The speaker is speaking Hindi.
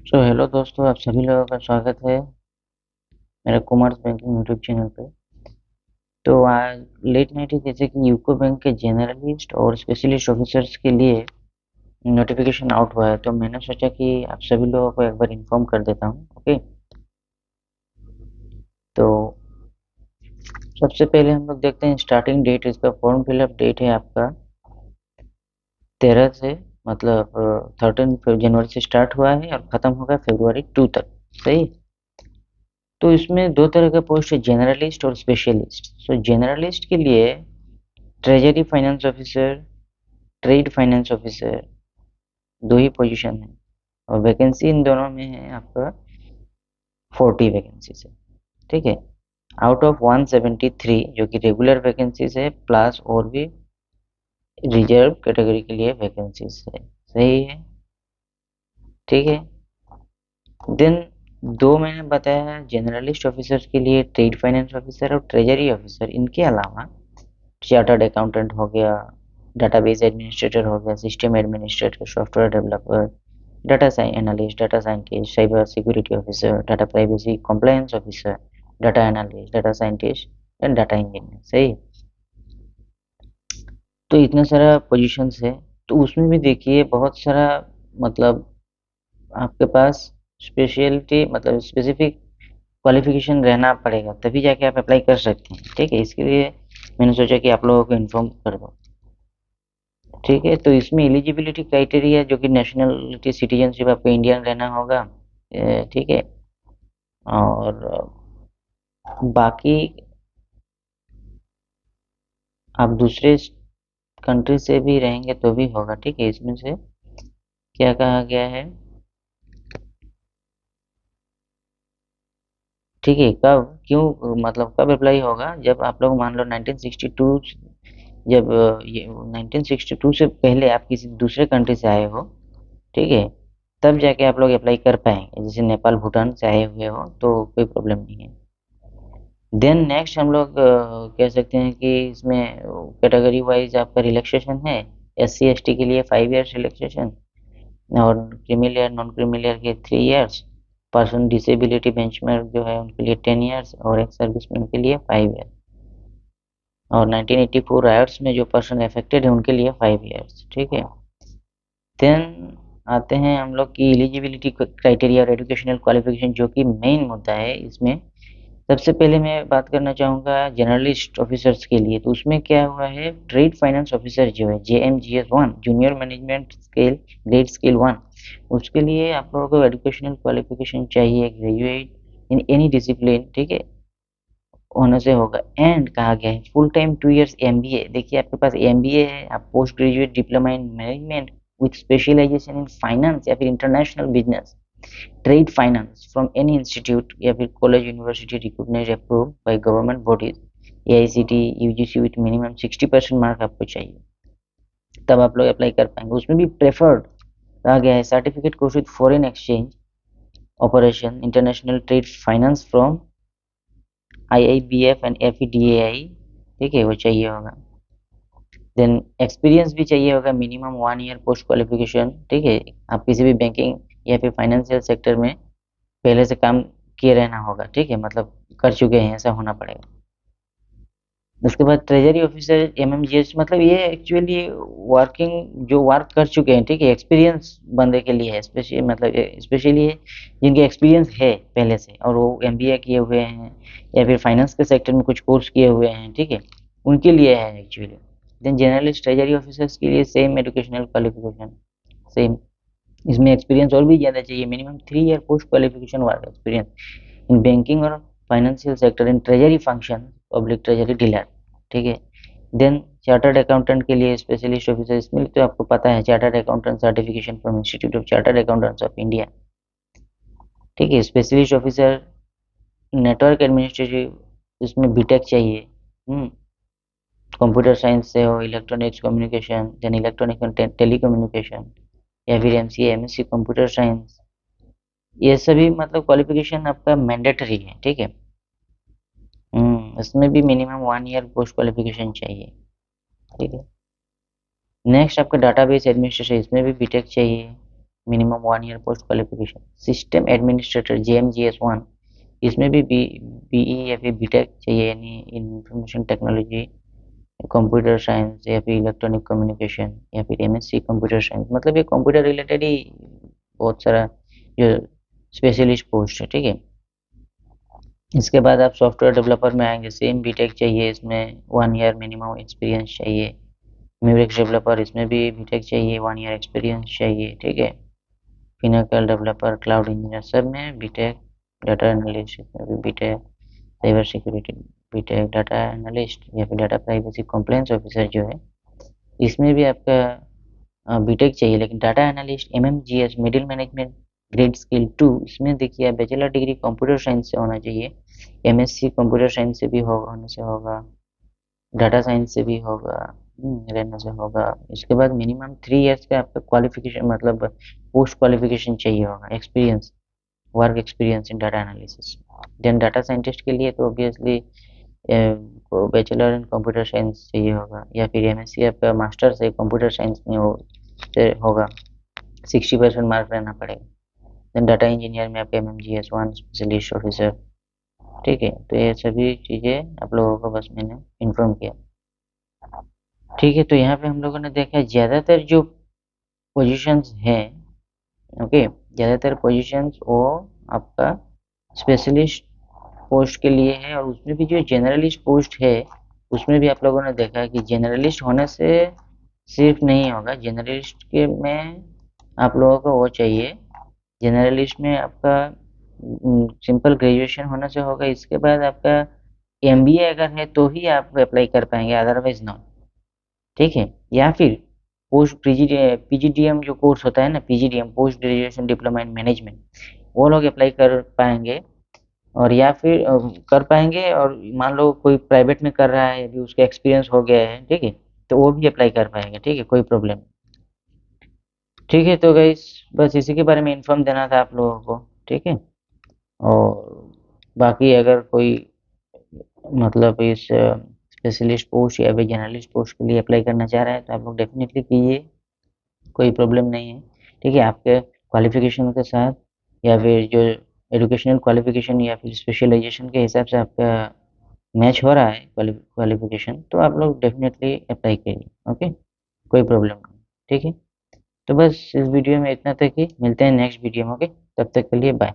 हेलो दोस्तों, आप सभी लोगों का स्वागत है मेरे कॉमर्स बैंकिंग यूट्यूब चैनल पे। तो आज लेट नाइट है, जैसे कि यूको बैंक के जनरलिस्ट और स्पेशलिस्ट ऑफिसर्स के लिए नोटिफिकेशन आउट हुआ है, तो मैंने सोचा कि आप सभी लोगों को एक बार इन्फॉर्म कर देता हूँ। ओके, तो सबसे पहले हम लोग देखते हैं स्टार्टिंग डेट। इसका फॉर्म फिलअप डेट है आपका 13 से, मतलब 13 जनवरी से स्टार्ट हुआ है और ख़त्म होगा February 2 तक। सही। तो इसमें दो तरह का पोस्ट है, जनरलिस्ट और स्पेशलिस्ट। सो जनरलिस्ट के लिए treasury finance officer, trade finance officer, दो ही पोजीशन है और वैकेंसी इन दोनों में है आपका 40 वैकेंसीज है। ठीक है, आउट ऑफ 173 जो कि रेगुलर वैकेंसीज है, प्लस और भी रिजर्व कैटेगरी के लिए वैकेंसीज है। सही है। ठीक है। देन दो मैंने बताया जनरलिस्ट ऑफिसर के लिए, ट्रेड फाइनेंस ऑफिसर और ट्रेजरी ऑफिसर। इनके अलावा चार्टर्ड अकाउंटेंट हो गया, डाटाबेस एडमिनिस्ट्रेटर हो गया, system administrator, software developer, data analyst, data scientist, cyber security officer, data privacy compliance officer, data analyst, data scientist and data engineer. सही। तो इतना सारा पोजीशंस है। तो उसमें भी देखिए बहुत सारा, मतलब आपके पास स्पेशलिटी, मतलब स्पेसिफिक क्वालिफिकेशन रहना पड़ेगा, तभी जाके आप अप्लाई कर सकते हैं। ठीक है, इसके लिए मैंने सोचा कि आप लोगों को इन्फॉर्म कर दो। ठीक है, तो इसमें एलिजिबिलिटी क्राइटेरिया जो कि नेशनलिटी सिटीजनशिप, आपको इंडियन रहना होगा। ठीक है। और बाकी आप दूसरे कंट्री से भी रहेंगे तो भी होगा। ठीक है, इसमें से क्या कहा गया है। ठीक है, कब क्यों, मतलब कब अप्लाई होगा, जब आप लोग मान लो 1962, जब ये 1962 से पहले आप किसी दूसरे कंट्री से आए हो। ठीक है, तब जाके आप लोग अप्लाई कर पाएंगे। जैसे नेपाल भूटान से आए हुए हो तो कोई प्रॉब्लम नहीं है। देन नेक्स्ट हम लोग कह सकते हैं कि इसमें कैटेगरी वाइज आपका रिलैक्सेशन है। SC ST के लिए 5 इयर्स रिलैक्सेशन, और क्रीमिलियर नॉन क्रीमिलियर के 3 इयर्स, पर्सन डिसेबिलिटी बेंचमार्क जो है उनके लिए 10 इयर्स, और एक सर्विसमैन के लिए 5 इयर्स, और 1984 रायट्स में जो पर्सन अफेक्टेड है उनके लिए 5 इयर्स। ठीक है। देन आते हैं हम लोग की एलिजिबिलिटी क्राइटेरिया और एजुकेशनल क्वालिफिकेशन, जो कि मेन मुद्दा है इसमें। सबसे पहले मैं बात करना चाहूँगा जर्नलिस्ट ऑफिसर्स के लिए। तो उसमें क्या हुआ है, ट्रेड फाइनेंस ऑफिसर जो है JMGS 1, junior management scale grade scale 1, उसके लिए आप लोगों को एजुकेशनल क्वालिफिकेशन चाहिए, ग्रेजुएट इन एनी डिसिप्लिन। ठीक है, होने से होगा। एंड कहा गया है फुल टाइम 2 इयर्स MBA। देखिए आपके पास MBA है, आप post graduate diploma in management with specialization in finance या फिर international business, trade finance from any institute या फिर college university recognized approved by government bodies, AICTE UGC, with minimum 60% mark आपको चाहिए, तब आप लोग अप्लाई कर पाएंगे। उसमें भी प्रेफर्ड कहा गया है certificate course with foreign exchange operation, international trade finance from IIBF and FEDAI। ठीक है, वो चाहिए होगा। देन एक्सपीरियंस भी चाहिए होगा, मिनिमम 1 ईयर पोस्ट क्वालिफिकेशन। ठीक है, आप किसी भी बैंकिंग या फिर फाइनेंशियल सेक्टर में पहले से काम किए रहना होगा। ठीक है, मतलब कर चुके हैं, ऐसा होना पड़ेगा। उसके बाद ट्रेजरी ऑफिसर MMGS, मतलब ये एक्चुअली वर्किंग जो वर्क कर चुके हैं। ठीक है, एक्सपीरियंस बंदे के लिए है, स्पेशली मतलब स्पेशली जिनके एक्सपीरियंस है पहले से और वो MBA किए हुए हैं या फिर फाइनेंस के सेक्टर में कुछ कोर्स किए हुए हैं। ठीक है, उनके लिए है actually. Then journalist treasury officers के लिए सेम एजुकेशनल क्वालिफिकेशन, सेम। इसमें एक्सपीरियंस और भी ज़्यादा चाहिए, minimum 3 year post qualification work experience in banking और financial sector in treasury function, public treasury dealer. ठीक है। देन चार्टर्ड अकाउंटेंट के लिए स्पेशलिस्ट ऑफिसर, इसमें तो आपको पता है chartered accountant certification from institute of chartered accountants of India. ठीक है, स्पेशलिस्ट ऑफिसर नेटवर्क एडमिनिस्ट्रेटिव, इसमें बीटेक चाहिए। कंप्यूटर साइंस से हो, electronics communication, then electronic telecommunication, या फिर MCA MSc कंप्यूटर साइंस। ये सभी मतलब क्वालिफिकेशन आपका मैंडेटरी है। ठीक है। इसमें भी मिनिमम 1 ईयर पोस्ट क्वालिफिकेशन चाहिए। ठीक है। नेक्स्ट आपका डाटाबेस एडमिनिस्ट्रेशन, इसमें भी बीटेक चाहिए। Minimum 1 year post qualification. System administrator JMGS1, इसमें भी BE या फिर BTech चाहिए, यानी इंफॉर्मेशन टेक्नोलॉजी, कंप्यूटर साइंस या फिर इलेक्ट्रॉनिक कम्युनिकेशन या फिर MSc कंप्यूटर साइंस। मतलब ये कंप्यूटर रिलेटेड ही बहुत सारा जो स्पेशलिस्ट पोस्ट है, ठीक है। इसके बाद आप सॉफ्टवेयर डेवलपर में आएंगे, सेम BTech चाहिए, इसमें 1 ईयर मिनिमम एक्सपीरियंस चाहिए। म्यूरिक्स डेवलपर, इसमें भी BTech चाहिए, 1 ईयर एक्सपीरियंस चाहिए, ठीक है। फिनोकल डेवलपर, क्लाउड इंजीनियर, सब में BTech। डाटा एनालिस्ट, इसमें भी BTech। Cyber security BTech। Data analyst या फिर डाटा प्राइवेसी कंप्लेंस ऑफिसर जो है, इसमें भी आपका BTech चाहिए। लेकिन data analyst MMGS middle management grade skill 2, इसमें देखिए आप बैचलर डिग्री कंप्यूटर साइंस से होना चाहिए, MSc कंप्यूटर साइंस से भी होने से होगा, डाटा साइंस से भी होगा, रहने से होगा। इसके बाद मिनिमम 3 इयर्स का आपका क्वालिफिकेशन, मतलब पोस्ट क्वालिफिकेशन चाहिए होगा, experience, work experience in data analysis. Then data scientist के लिए तो obviously bachelor in computer science चाहिए होगा, या फिर MSc आपका मास्टर से कंप्यूटर साइंस में होगा, 60% मार्क रहना पड़ेगा। देन डाटा इंजीनियर में आपका MMGS1 स्पेशलिस्ट ऑफिसर, ठीक है। तो ये सभी चीज़ें आप लोगों को बस मैंने इन्फॉर्म किया, ठीक है। तो यहाँ पे हम लोगों ने देखा ज़्यादातर जो पोजीशंस हैं, ओके, ज़्यादातर पोजीशंस वो आपका स्पेशलिस्ट पोस्ट के लिए है। और उसमें भी जो जनरलिस्ट पोस्ट है, उसमें भी आप लोगों ने देखा कि जनरलिस्ट होने से सिर्फ नहीं होगा, जनरलिस्ट के में आप लोगों को वो चाहिए, जनरलिस्ट में आपका सिंपल ग्रेजुएशन होने से होगा। इसके बाद आपका MBA अगर है तो ही आप अप्लाई कर पाएंगे, अदरवाइज नॉट, ठीक है। या फिर पोस्ट PGDM जो कोर्स होता है ना, PGDM post graduation diploma in management, वो लोग अप्लाई कर पाएंगे। और या फिर कर पाएंगे, और मान लो कोई प्राइवेट में कर रहा है, अभी उसका एक्सपीरियंस हो गया है, ठीक है, तो वो भी अप्लाई कर पाएंगे, ठीक है, कोई प्रॉब्लम नहीं। ठीक है, तो गाइस बस इसी के बारे में इन्फॉर्म देना था आप लोगों को, ठीक है। और बाकी अगर कोई मतलब इस स्पेशलिस्ट पोस्ट या फिर जर्नलिस्ट पोस्ट के लिए अप्लाई करना चाह रहे हैं तो आप लोग डेफिनेटली कीजिए, कोई प्रॉब्लम नहीं है, ठीक है। आपके क्वालिफिकेशन के साथ या फिर जो एजुकेशनल क्वालिफिकेशन या फिर स्पेशलाइजेशन के हिसाब से आपका मैच हो रहा है क्वालिफिकेशन, तो आप लोग डेफिनेटली अप्लाई करिए, ओके, कोई प्रॉब्लम नहीं, ठीक है। तो बस इस वीडियो में इतना तक ही, मिलते हैं नेक्स्ट वीडियो में, ओके, तब तक के लिए बाय।